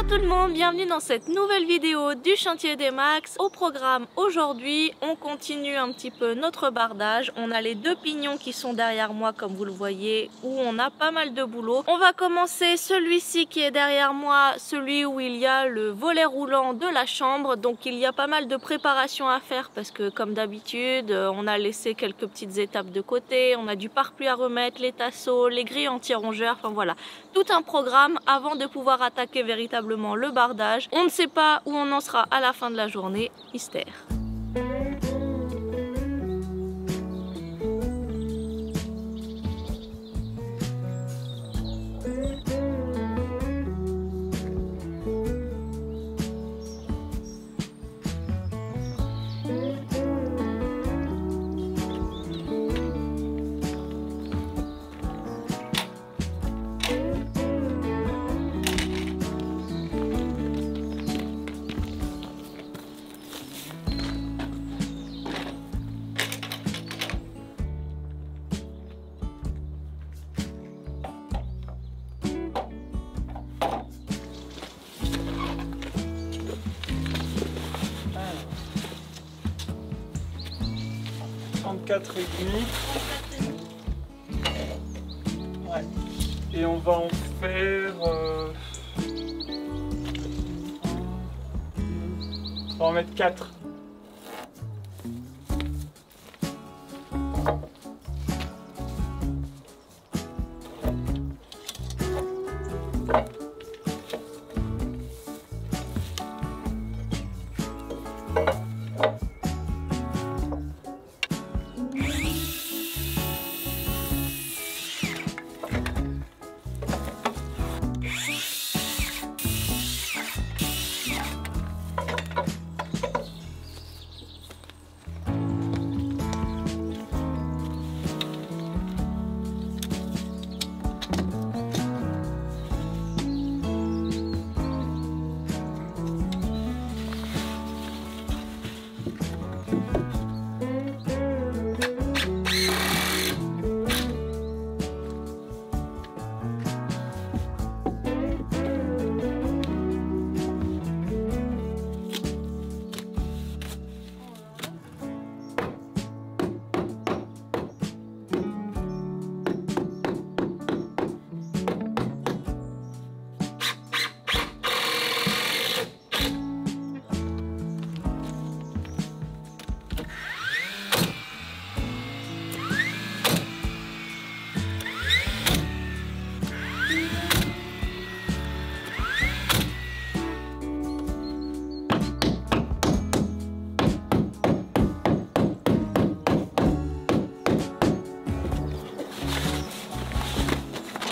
tout le monde, bienvenue dans cette nouvelle vidéo du chantier des Max. Au programme aujourd'hui, on continue un petit peu notre bardage. On a les deux pignons qui sont derrière moi comme vous le voyez, où on a pas mal de boulot. On va commencer celui-ci qui est derrière moi, celui où il y a le volet roulant de la chambre. Donc il y a pas mal de préparation à faire parce que comme d'habitude, on a laissé quelques petites étapes de côté. On a du pare-pluie à remettre, les tasseaux, les grilles anti-rongeurs, enfin voilà. Tout un programme avant de pouvoir attaquer véritablement le bardage. On ne sait pas où on en sera à la fin de la journée, mystère. Et demi. Ouais. Et on va en faire on va en mettre 4.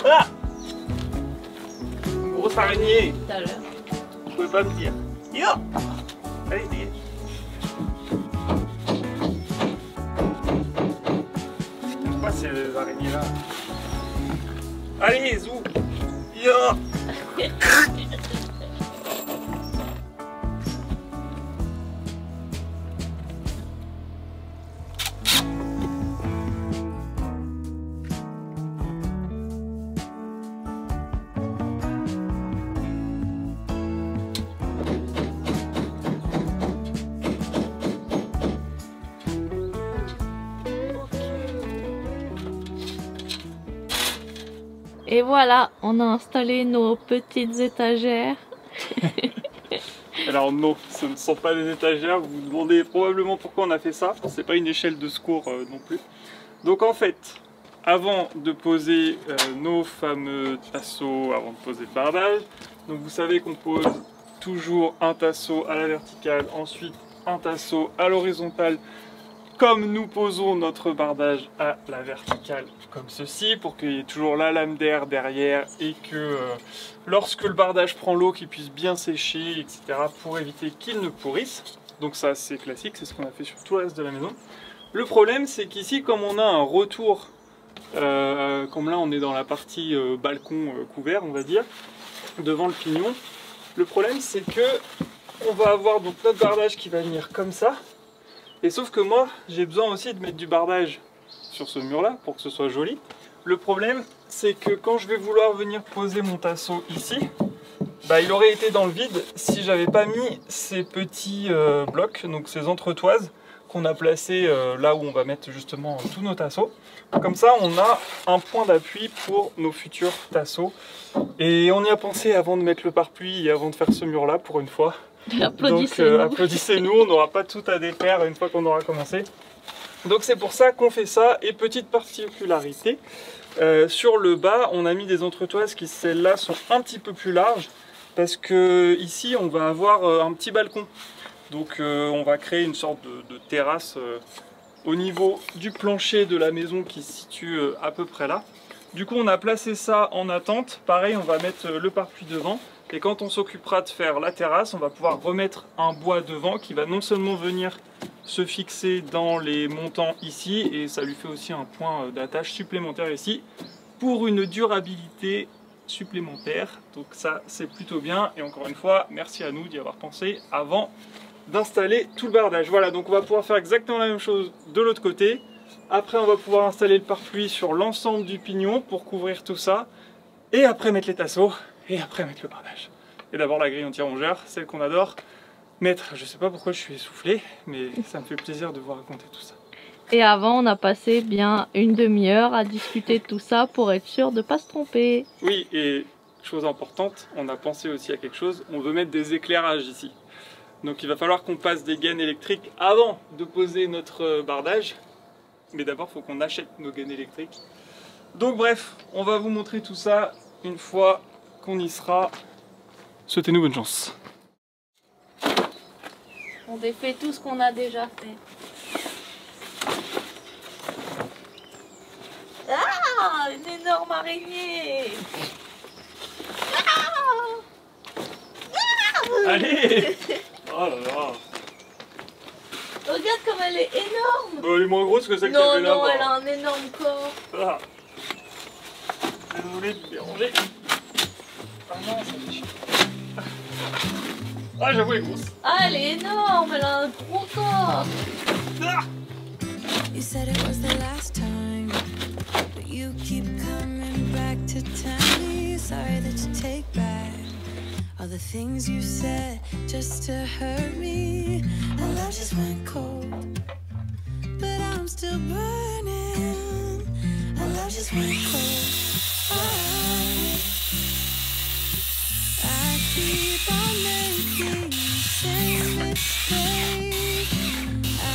Ah! Une grosse araignée! Tout à l'heure. Je pouvais pas me dire. Yo! Allez, dégage. Pourquoi ces araignées là? Allez, zou! Yo! Et voilà, on a installé nos petites étagères. Alors non, ce ne sont pas des étagères, vous vous demandez probablement pourquoi on a fait ça. C'est pas une échelle de secours non plus. Donc en fait, avant de poser nos fameux tasseaux, avant de poser le bardage, donc vous savez qu'on pose toujours un tasseau à la verticale, ensuite un tasseau à l'horizontale, comme nous posons notre bardage à la verticale, comme ceci, pour qu'il y ait toujours la lame d'air derrière et que lorsque le bardage prend l'eau, qu'il puisse bien sécher, etc. pour éviter qu'il ne pourrisse. Donc ça c'est classique, c'est ce qu'on a fait sur tout le reste de la maison. Le problème c'est qu'ici, comme on a un retour, comme là on est dans la partie balcon couvert on va dire, devant le pignon, le problème c'est que on va avoir donc notre bardage qui va venir comme ça. Et sauf que moi, j'ai besoin aussi de mettre du bardage sur ce mur-là pour que ce soit joli. Le problème, c'est que quand je vais vouloir venir poser mon tasseau ici, bah, il aurait été dans le vide si j'avais pas mis ces petits blocs, donc ces entretoises qu'on a placées là où on va mettre justement tous nos tasseaux. Comme ça, on a un point d'appui pour nos futurs tasseaux. Et on y a pensé avant de mettre le pare-pluie et avant de faire ce mur-là pour une fois. Applaudissez-nous. Donc applaudissez-nous, on n'aura pas tout à défaire une fois qu'on aura commencé. Donc c'est pour ça qu'on fait ça. Et petite particularité, sur le bas, on a mis des entretoises qui, celles-là, sont un petit peu plus larges. Parce que ici, on va avoir un petit balcon. Donc on va créer une sorte de terrasse au niveau du plancher de la maison qui se situe à peu près là. Du coup, on a placé ça en attente. Pareil, on va mettre le pare-pluie devant. Et quand on s'occupera de faire la terrasse, on va pouvoir remettre un bois devant qui va non seulement venir se fixer dans les montants ici, et ça lui fait aussi un point d'attache supplémentaire ici, pour une durabilité supplémentaire. Donc ça, c'est plutôt bien. Et encore une fois, merci à nous d'y avoir pensé avant d'installer tout le bardage. Voilà, donc on va pouvoir faire exactement la même chose de l'autre côté. Après, on va pouvoir installer le pare-pluie sur l'ensemble du pignon pour couvrir tout ça. Et après, mettre les tasseaux. Et après, mettre le bardage. Et d'abord, la grille anti-rongeur, celle qu'on adore mettre. Je sais pas pourquoi je suis essoufflé, mais ça me fait plaisir de vous raconter tout ça. Et avant, on a passé bien une demi-heure à discuter de tout ça pour être sûr de ne pas se tromper. Oui, et chose importante, on a pensé aussi à quelque chose. On veut mettre des éclairages ici. Donc il va falloir qu'on passe des gaines électriques avant de poser notre bardage. Mais d'abord, il faut qu'on achète nos gaines électriques. Donc bref, on va vous montrer tout ça une fois qu'on y sera. Souhaitez-nous bonne chance. On défait tout ce qu'on a déjà fait. Ah, une énorme araignée. Allez. Oh là là. Regarde comme elle est énorme. Bon, elle est moins grosse que celle que Non, j'avais là. non, elle a un énorme corps. Ah. Désolé de vous déranger. Ah non, ça déchire. Ah, j'avoue, elle est grosse. Ah, elle est énorme, elle a un gros corps. Ah. You said it was the last time, but you keep coming back to tell me sorry that you take back all the things you said just to hurt me. And love just went cold, but I'm still burning. And love just went cold. I keep on making the same mistake. I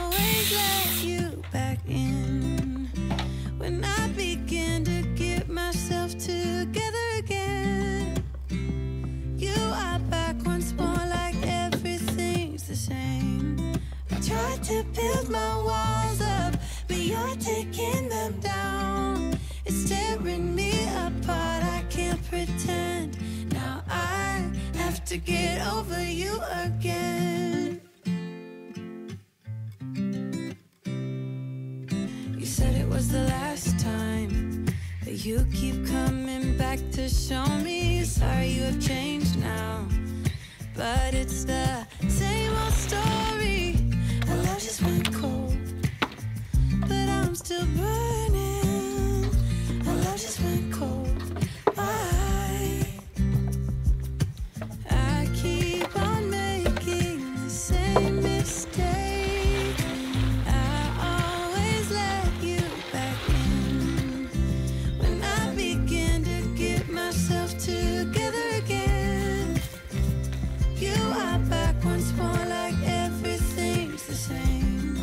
always let you back in when I begin to get myself together again. You are back once more like everything's the same. I tried to build my walls up, but you're taking them down. It's tearing me apart, I can't pretend. Now I have to get over you again. You said it was the last time, but you keep coming back to show me. Sorry you have changed now, but it's the same old story. Our love just went cold, but I'm still burning. Our love just went cold. I keep on making the same mistake. I always let you back in when I begin to get myself together again. You are back once more like everything's the same.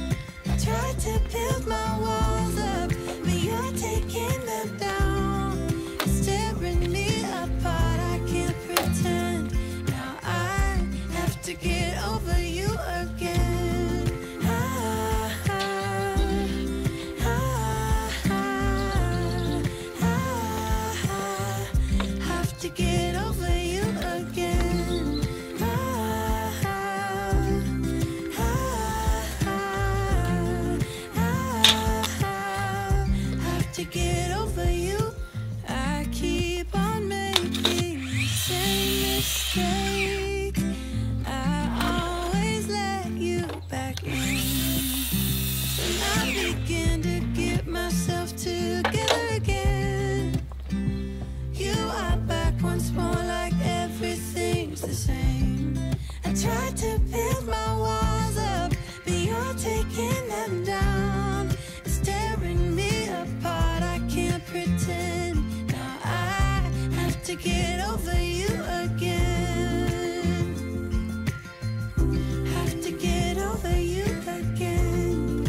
I tried to build my walls up, but you're taking them down. It's tearing me apart, I can't pretend. Now I have to get over you again. Have to get over you again. Have to get over you. I keep on making the same mistake. I I tried to build my walls up, but you're taking them down. It's tearing me apart. I can't pretend. Now I have to get over you again. Have to get over you again.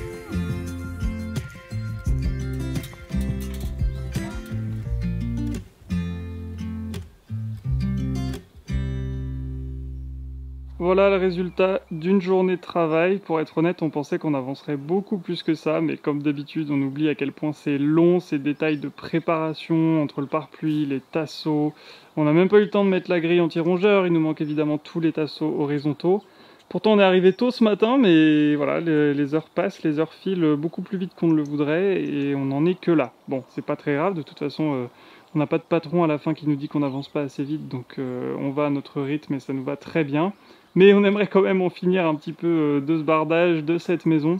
Voilà le résultat d'une journée de travail. Pour être honnête, on pensait qu'on avancerait beaucoup plus que ça, mais comme d'habitude, on oublie à quel point c'est long, ces détails de préparation entre le pare-pluie, les tasseaux. On n'a même pas eu le temps de mettre la grille anti-rongeur, il nous manque évidemment tous les tasseaux horizontaux. Pourtant, on est arrivé tôt ce matin, mais voilà, les heures passent, les heures filent beaucoup plus vite qu'on ne le voudrait, et on n'en est que là. Bon, c'est pas très grave, de toute façon, on n'a pas de patron à la fin qui nous dit qu'on n'avance pas assez vite, donc on va à notre rythme et ça nous va très bien. Mais on aimerait quand même en finir un petit peu de ce bardage, de cette maison.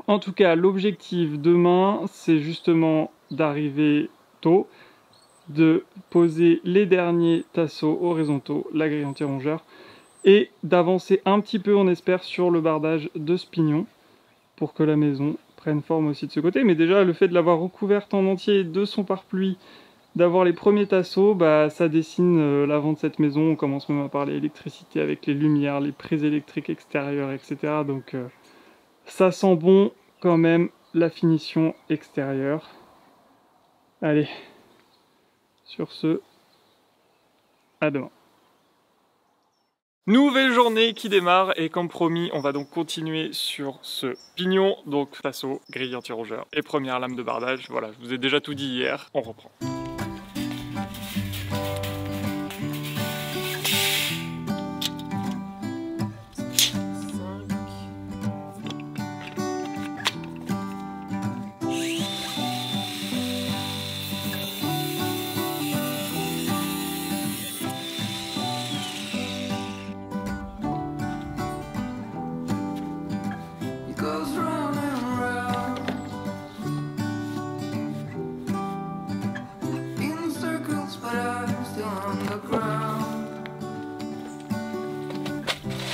En tout cas, l'objectif demain, c'est justement d'arriver tôt, de poser les derniers tasseaux horizontaux, la grille anti-rongeur, et d'avancer un petit peu, on espère, sur le bardage de ce pignon, pour que la maison prenne forme aussi de ce côté. Mais déjà, le fait de l'avoir recouverte en entier de son pare-pluie, d'avoir les premiers tasseaux, bah, ça dessine l'avant de cette maison. On commence même à parler électricité avec les lumières, les prises électriques extérieures, etc. Donc ça sent bon quand même la finition extérieure. Allez, sur ce, à demain. Nouvelle journée qui démarre et comme promis, on va donc continuer sur ce pignon. Donc tasseau, grille anti-rongeur et première lame de bardage. Voilà, je vous ai déjà tout dit hier, on reprend. Goes round and round in circles, but I'm still on the ground.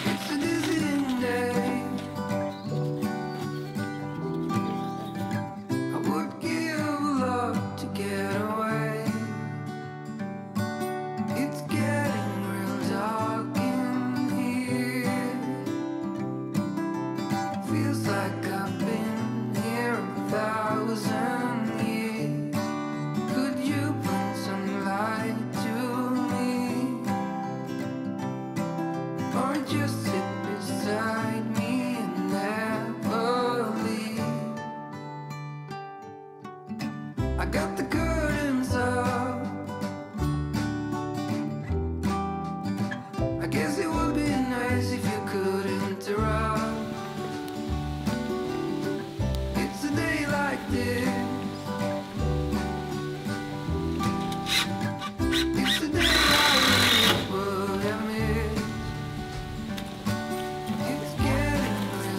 It's a dizzying day. I would give a lot to get away. It's getting real dark in here. Feels like I've been here 1,000 years. Could you bring some light to me? Or just sit beside me and never leave? I got the curtains up. I guess it would be nice if you could interrupt. It's a day like this. It's a day I would have missed. It's getting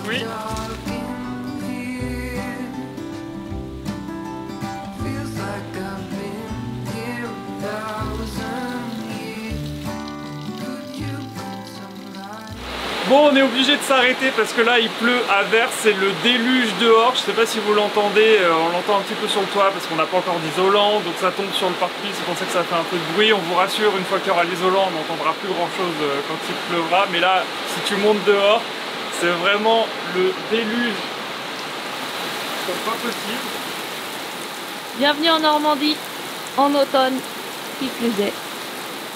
Oui. real dark in here. Feels like I've been here 1,000 years. Could you bring some light? Bon, on est obligé de s'arrêter parce que là il pleut à verse, c'est le déluge dehors. Je sais pas si vous l'entendez, on l'entend un petit peu sur le toit parce qu'on n'a pas encore d'isolant, donc ça tombe sur le pare-pluie, c'est pour ça que ça fait un peu de bruit. On vous rassure, une fois qu'il y aura l'isolant, on n'entendra plus grand chose quand il pleuvra. Mais là, si tu montes dehors, c'est vraiment le déluge comme pas possible. Bienvenue en Normandie, en automne, qui plus est.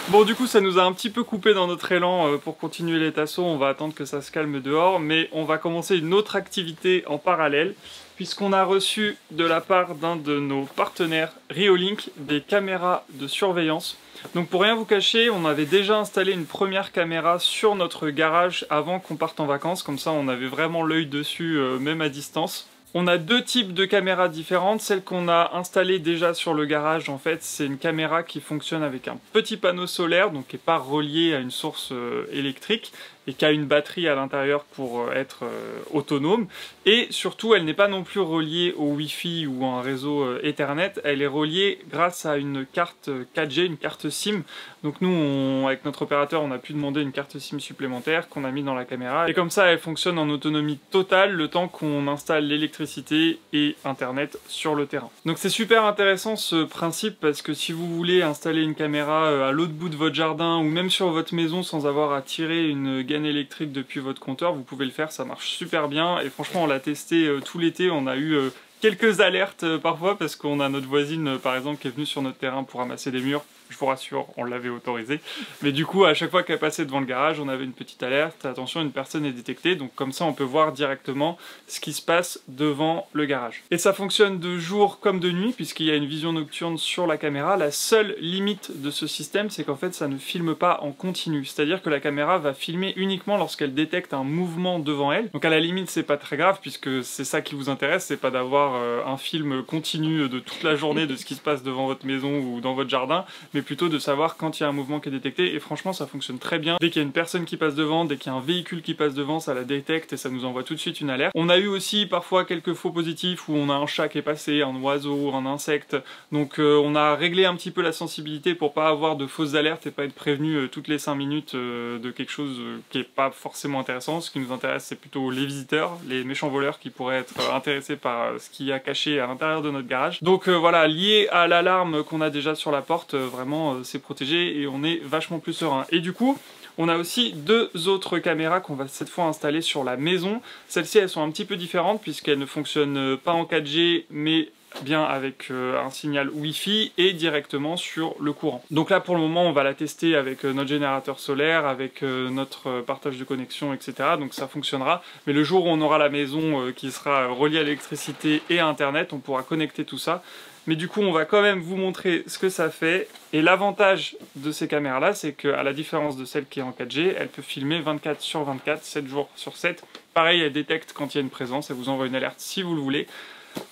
Bon, du coup ça nous a un petit peu coupé dans notre élan pour continuer les tasseaux. On va attendre que ça se calme dehors, mais on va commencer une autre activité en parallèle puisqu'on a reçu de la part d'un de nos partenaires Riolink des caméras de surveillance. Donc pour rien vous cacher, on avait déjà installé une première caméra sur notre garage avant qu'on parte en vacances, comme ça on avait vraiment l'œil dessus même à distance. On a deux types de caméras différentes. Celle qu'on a installée déjà sur le garage, en fait, c'est une caméra qui fonctionne avec un petit panneau solaire, donc qui n'est pas relié à une source électrique. et qui a une batterie à l'intérieur pour être autonome. Et surtout, elle n'est pas non plus reliée au Wi-Fi ou à un réseau Ethernet, elle est reliée grâce à une carte 4G, une carte SIM. Donc nous, avec notre opérateur, on a pu demander une carte SIM supplémentaire qu'on a mis dans la caméra. Et comme ça, elle fonctionne en autonomie totale le temps qu'on installe l'électricité et Internet sur le terrain. Donc c'est super intéressant ce principe parce que si vous voulez installer une caméra à l'autre bout de votre jardin ou même sur votre maison sans avoir à tirer une gaine électrique depuis votre compteur, vous pouvez le faire, ça marche super bien. Et franchement, on l'a testé tout l'été, on a eu quelques alertes parfois parce qu'on a notre voisine par exemple qui est venue sur notre terrain pour ramasser des murs. Je vous rassure, on l'avait autorisé. Mais du coup, à chaque fois qu'elle passait devant le garage, on avait une petite alerte. Attention, une personne est détectée. Donc comme ça, on peut voir directement ce qui se passe devant le garage. Et ça fonctionne de jour comme de nuit, puisqu'il y a une vision nocturne sur la caméra. La seule limite de ce système, c'est qu'en fait, ça ne filme pas en continu. C'est-à-dire que la caméra va filmer uniquement lorsqu'elle détecte un mouvement devant elle. Donc à la limite, c'est pas très grave, puisque c'est ça qui vous intéresse. C'est pas d'avoir un film continu de toute la journée de ce qui se passe devant votre maison ou dans votre jardin, mais plutôt de savoir quand il y a un mouvement qui est détecté. Et franchement, ça fonctionne très bien. Dès qu'il y a une personne qui passe devant, dès qu'il y a un véhicule qui passe devant, ça la détecte et ça nous envoie tout de suite une alerte. On a eu aussi parfois quelques faux positifs où on a un chat qui est passé, un oiseau, un insecte. Donc on a réglé un petit peu la sensibilité pour pas avoir de fausses alertes et pas être prévenu toutes les 5 minutes de quelque chose qui est pas forcément intéressant. Ce qui nous intéresse, c'est plutôt les visiteurs, les méchants voleurs qui pourraient être intéressés par ce qu'il y a caché à l'intérieur de notre garage. Donc voilà, lié à l'alarme qu'on a déjà sur la porte, vraiment c'est protégé et on est vachement plus serein. Et du coup, on a aussi deux autres caméras qu'on va cette fois installer sur la maison. Celles-ci, elles sont un petit peu différentes puisqu'elles ne fonctionnent pas en 4G, mais bien avec un signal Wi-Fi et directement sur le courant. Donc là, pour le moment, on va la tester avec notre générateur solaire, avec notre partage de connexion, etc. Donc ça fonctionnera. Mais le jour où on aura la maison qui sera reliée à l'électricité et à Internet, on pourra connecter tout ça. Mais du coup, on va quand même vous montrer ce que ça fait. Et l'avantage de ces caméras-là, c'est qu'à la différence de celle qui est en 4G, elle peut filmer 24 sur 24, 7 jours sur 7. Pareil, elle détecte quand il y a une présence, elle vous envoie une alerte si vous le voulez.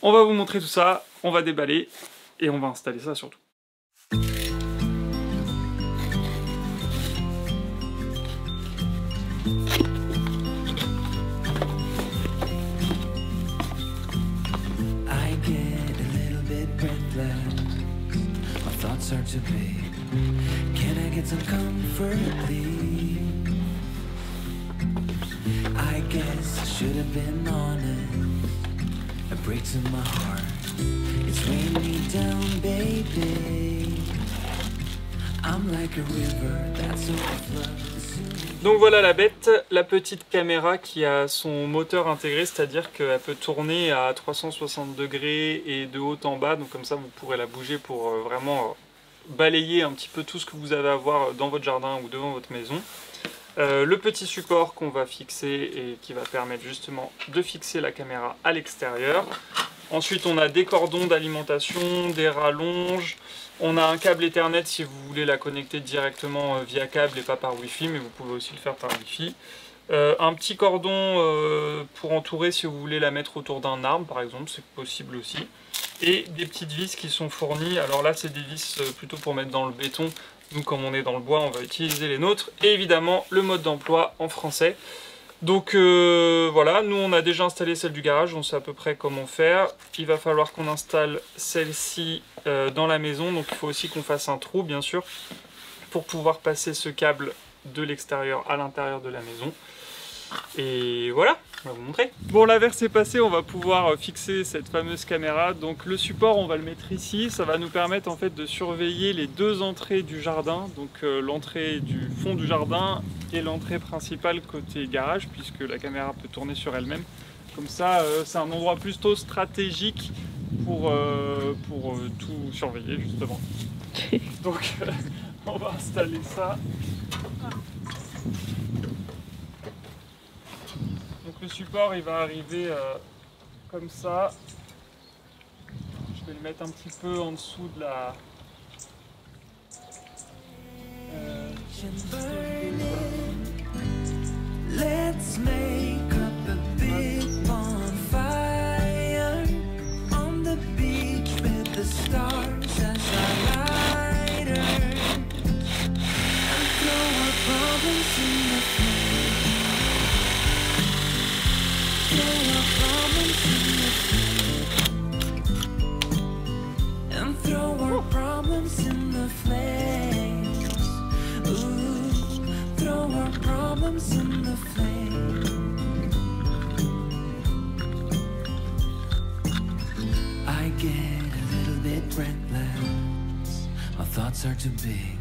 On va vous montrer tout ça, on va déballer et on va installer ça surtout. Are to be. Can I get some comfort, please? I guess I should have been honest. It breaks in my heart. It's weighing me down, baby. I'm like a river that's overflowing. Donc voilà la bête, la petite caméra qui a son moteur intégré, c'est-à-dire qu'elle peut tourner à 360 degrés et de haut en bas, donc comme ça vous pourrez la bouger pour vraiment balayer un petit peu tout ce que vous avez à voir dans votre jardin ou devant votre maison. Le petit support qu'on va fixer et qui va permettre justement de fixer la caméra à l'extérieur. Ensuite on a des cordons d'alimentation, des rallonges, on a un câble Ethernet si vous voulez la connecter directement via câble et pas par Wi-Fi, mais vous pouvez aussi le faire par Wi-Fi. Un petit cordon pour entourer si vous voulez la mettre autour d'un arbre par exemple, c'est possible aussi. Et des petites vis qui sont fournies, alors là c'est des vis plutôt pour mettre dans le béton, nous comme on est dans le bois on va utiliser les nôtres, et évidemment le mode d'emploi en français. Donc voilà, nous on a déjà installé celle du garage, on sait à peu près comment faire. Il va falloir qu'on installe celle-ci dans la maison, donc il faut aussi qu'on fasse un trou bien sûr, pour pouvoir passer ce câble de l'extérieur à l'intérieur de la maison. Et voilà, on va vous montrer. Bon, l'averse est passée, on va pouvoir fixer cette fameuse caméra. Donc le support, on va le mettre ici. Ça va nous permettre en fait de surveiller les deux entrées du jardin. Donc l'entrée du fond du jardin et l'entrée principale côté garage, puisque la caméra peut tourner sur elle-même. Comme ça, c'est un endroit plutôt stratégique pour tout surveiller justement. Donc on va installer ça. Donc le support il va arriver comme ça. Je vais le mettre un petit peu en dessous de la... Let's make up a big bonfire on the beach with the stars as our lighters, and throw our problems in the flame. problems in the flame. I get a little bit breathless. My thoughts are too big.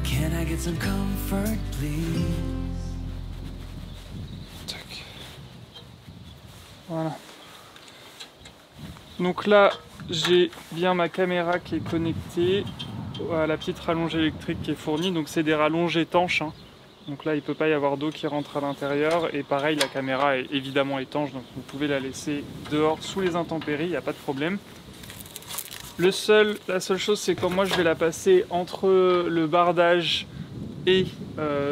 Can I get some comfort, please? Tac. Voilà. Donc là, j'ai bien ma caméra qui est connectée à la petite rallonge électrique qui est fournie. Donc c'est des rallonges étanches, hein. Donc là, il ne peut pas y avoir d'eau qui rentre à l'intérieur. Et pareil, la caméra est évidemment étanche, donc vous pouvez la laisser dehors sous les intempéries, il n'y a pas de problème. La seule chose, c'est quand moi je vais la passer entre le bardage et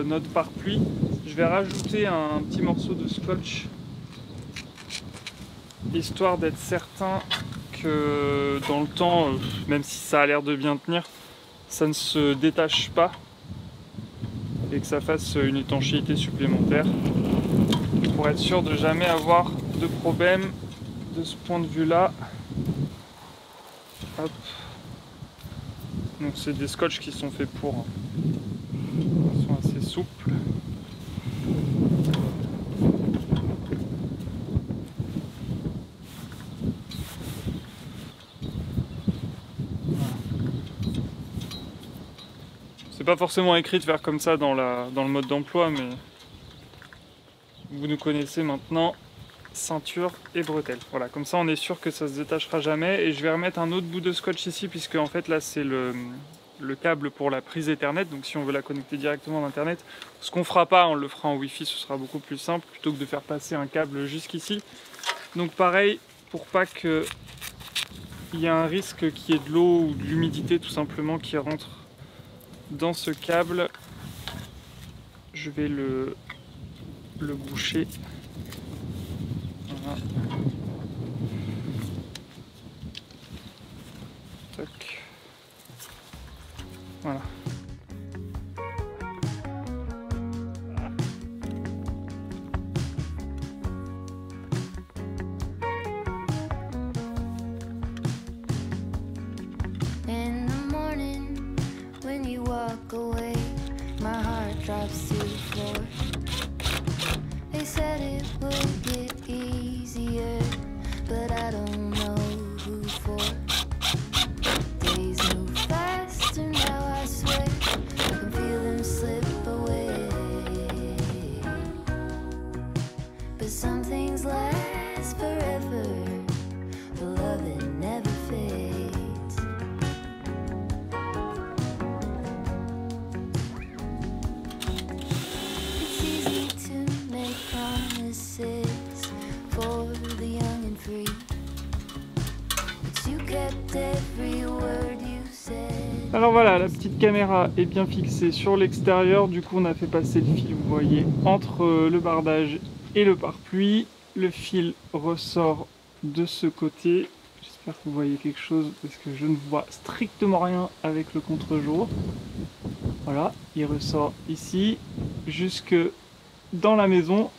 notre pare-pluie, je vais rajouter un petit morceau de scotch, histoire d'être certain que dans le temps, même si ça a l'air de bien tenir, ça ne se détache pas et que ça fasse une étanchéité supplémentaire pour être sûr de jamais avoir de problème de ce point de vue là. Hop. Donc c'est des scotch qui sont faits pour, hein. Ils sont assez souples. C'est pas forcément écrit de faire comme ça dans le mode d'emploi, mais vous nous connaissez maintenant, ceinture et bretelles. Voilà, comme ça on est sûr que ça se détachera jamais. Et je vais remettre un autre bout de scotch ici, puisque en fait là c'est le câble pour la prise Ethernet. Donc si on veut la connecter directement à Internet, ce qu'on fera pas, on le fera en Wi-Fi, ce sera beaucoup plus simple, plutôt que de faire passer un câble jusqu'ici. Donc pareil, pour pas que il y ait un risque qu'il y ait de l'eau ou de l'humidité tout simplement qui rentre dans ce câble, je vais le boucher. Voilà. Tac. Voilà. In the morning, when you walk away, my heart drops to the floor. They said it would get easier, but I don't know who for. Days move faster now, I swear. I can feel them slip away. But some things last forever. The love that never fades. It's easy to make promises for the young and free, but you kept every word you said. Alors voilà, la petite caméra est bien fixée sur l'extérieur. Du coup on a fait passer le fil, vous voyez, entre le bardage et le pare-pluie. Le fil ressort de ce côté. J'espère que vous voyez quelque chose parce que je ne vois strictement rien avec le contre-jour. Voilà, il ressort ici jusque dans la maison.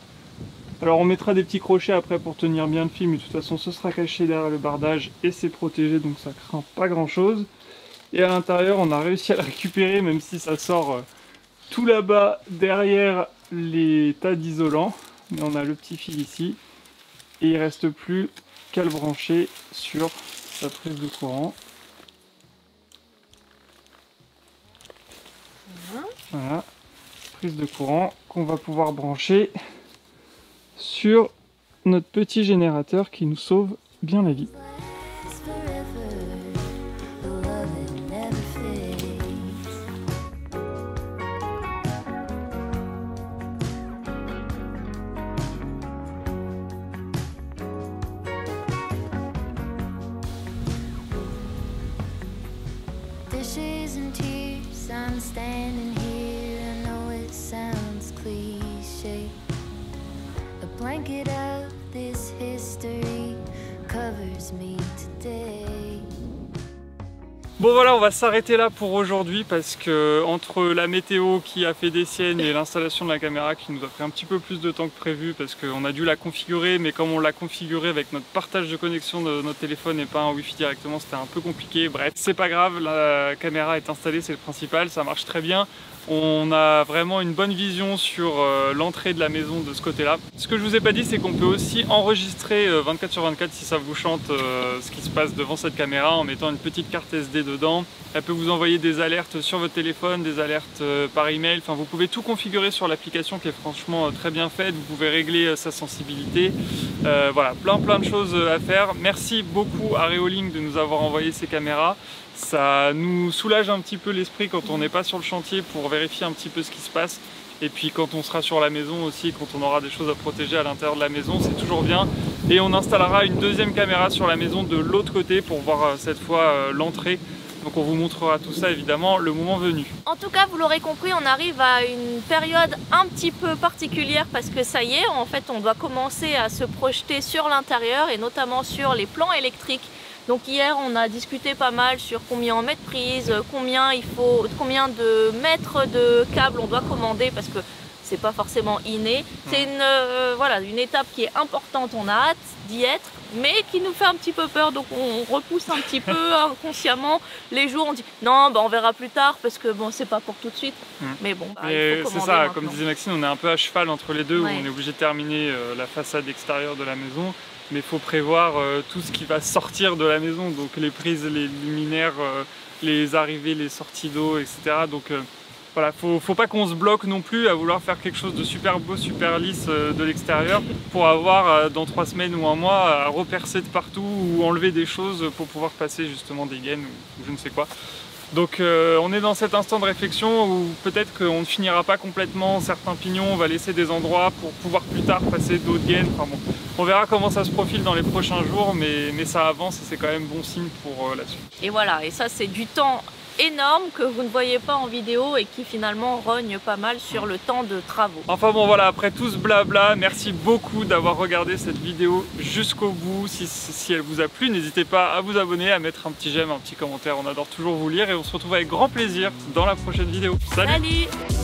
Alors on mettra des petits crochets après pour tenir bien le fil, mais de toute façon ce sera caché derrière le bardage et c'est protégé, donc ça craint pas grand chose. Et à l'intérieur on a réussi à le récupérer, même si ça sort tout là-bas derrière les tas d'isolants. Mais on a le petit fil ici et il reste plus qu'à le brancher sur sa prise de courant. Voilà, prise de courant qu'on va pouvoir brancher sur notre petit générateur qui nous sauve bien la vie. Last forever. The love that never fades. Dishes and tears, I'm standing here. I know it sounds cliche. A blanket of this history covers me today. Bon voilà, on va s'arrêter là pour aujourd'hui parce que entre la météo qui a fait des siennes et l'installation de la caméra qui nous a pris un petit peu plus de temps que prévu parce qu'on a dû la configurer, mais comme on l'a configuré avec notre partage de connexion de notre téléphone et pas un wifi directement, c'était un peu compliqué. Bref, c'est pas grave, la caméra est installée, c'est le principal, ça marche très bien. On a vraiment une bonne vision sur l'entrée de la maison de ce côté-là. Ce que je vous ai pas dit, c'est qu'on peut aussi enregistrer 24/24 si ça vous chante ce qui se passe devant cette caméra en mettant une petite carte SD dedans. Elle peut vous envoyer des alertes sur votre téléphone, des alertes par email. Enfin, vous pouvez tout configurer sur l'application qui est franchement très bien faite. Vous pouvez régler sa sensibilité. Voilà, plein de choses à faire. Merci beaucoup à Reolink de nous avoir envoyé ces caméras. Ça nous soulage un petit peu l'esprit quand on n'est pas sur le chantier pour vérifier un petit peu ce qui se passe. Et puis quand on sera sur la maison aussi, quand on aura des choses à protéger à l'intérieur de la maison, c'est toujours bien. Et on installera une deuxième caméra sur la maison de l'autre côté pour voir cette fois l'entrée. Donc on vous montrera tout ça évidemment le moment venu. En tout cas, vous l'aurez compris, on arrive à une période un petit peu particulière parce que ça y est, en fait, on doit commencer à se projeter sur l'intérieur et notamment sur les plans électriques. Donc hier, on a discuté pas mal sur combien on met de prises, combien de mètres de câbles on doit commander parce que c'est pas forcément inné. C'est voilà, une étape qui est importante, on a hâte d'y être, mais qui nous fait un petit peu peur. Donc on repousse un petit peu inconsciemment les jours. On dit non, bah, on verra plus tard parce que bon, c'est pas pour tout de suite. Mais bon, bah, il faut c'est commander ça, maintenant. comme disait Maxime, on est un peu à cheval entre les deux où on est obligé de terminer la façade extérieure de la maison. Mais il faut prévoir tout ce qui va sortir de la maison, donc les prises, les luminaires, les arrivées, les sorties d'eau, etc. Donc voilà, faut pas qu'on se bloque non plus à vouloir faire quelque chose de super beau, super lisse de l'extérieur pour avoir dans 3 semaines ou un mois à repercer de partout ou enlever des choses pour pouvoir passer justement des gaines ou je ne sais quoi. Donc on est dans cet instant de réflexion où peut-être qu'on ne finira pas complètement certains pignons, on va laisser des endroits pour pouvoir plus tard passer d'autres gaines. Enfin bon, on verra comment ça se profile dans les prochains jours, mais ça avance et c'est quand même bon signe pour la suite. Et voilà, et ça c'est du temps énorme que vous ne voyez pas en vidéo et qui finalement rogne pas mal sur le temps de travaux. Enfin bon voilà, après tout ce blabla, merci beaucoup d'avoir regardé cette vidéo jusqu'au bout. Si elle vous a plu, n'hésitez pas à vous abonner, à mettre un petit j'aime, un petit commentaire, on adore toujours vous lire et on se retrouve avec grand plaisir dans la prochaine vidéo. Salut. Salut.